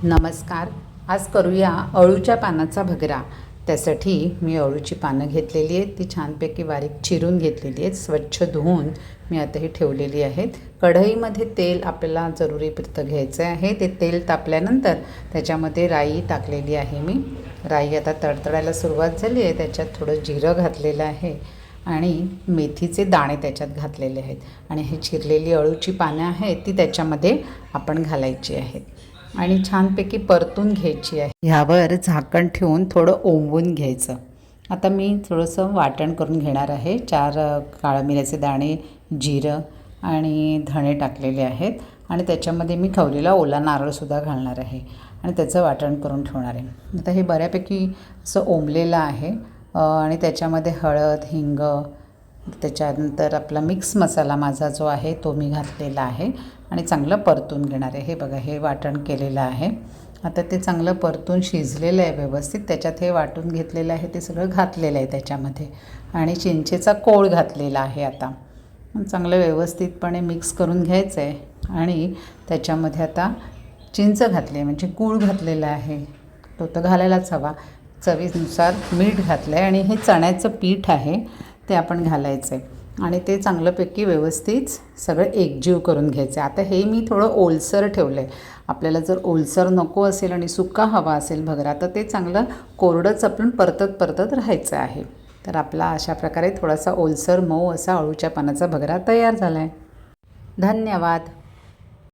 नमस्कार. आज करूया अळूच्या पानाचा भगरा. त्यासाठी मी अळूची पानं घेतलेली आहेत, ती छानपैकी बारीक चिरून घेतलेली आहेत, स्वच्छ धुवून मी आता ही ठेवलेली आहेत. कढईमध्ये तेल आपल्याला जरुरीपुरतं घ्यायचं आहे. ते तेल तापल्यानंतर त्याच्यामध्ये राई टाकलेली आहे. मी राई आता तडतडायला सुरुवात झाली आहे. त्याच्यात थोडं जिरं घातलेलं आहे आणि मेथीचे दाणे त्याच्यात घातलेले आहेत आणि ही चिरलेली अळूची पानं आहेत ती त्याच्यामध्ये आपण घालायची आहेत आणि छानपैकी परतून घ्यायची आहे. ह्यावर झाकण ठेवून थोडं ओंबून घ्यायचं. आता मी थोडंसं वाटण करून घेणार आहे. 4 काळ्या मिऱ्याचे दाणे, जिरं आणि धणे टाकलेले आहेत आणि त्याच्यामध्ये मी खवलेला ओला नारळसुद्धा घालणार आहे आणि त्याचं वाटण करून ठेवणार आहे. आता हे बऱ्यापैकी असं ओंबलेलं आहे आणि त्याच्यामध्ये हळद, हिंग, त्याच्यानंतर आपला मिक्स मसाला माझा जो आहे तो मी घातलेला आहे आणि चांगलं परतून घेणार आहे. हे बघा, हे वाटण केलेलं आहे. आता ते चांगलं परतून शिजलेलं आहे व्यवस्थित. त्याच्यात हे वाटून घेतलेलं आहे ते सगळं घातलेलं आहे त्याच्यामध्ये आणि चिंचेचा कोळ घातलेला आहे. आता चांगलं व्यवस्थितपणे मिक्स करून घ्यायचं आहे आणि त्याच्यामध्ये आता चिंच घातली आहे, म्हणजे गूळ घातलेला आहे, तो तर घालायलाच हवा. चवीनुसार मीठ घातलं आहे आणि हे चण्याचं पीठ आहे ते आपण घालायचं आहे आणि ते चांगल्यापैकी व्यवस्थित सगळं एकजीव करून घ्यायचं आहे. आता हे मी थोडं ओलसर ठेवलं आहे. आपल्याला जर ओलसर नको असेल आणि सुका हवा असेल भगरा तर ते चांगलं कोरडंच आपण परतत राहायचं आहे. तर आपला अशा प्रकारे थोडासा ओलसर मऊ असा अळूच्या पानाचा भगरा तयार झाला आहे. धन्यवाद.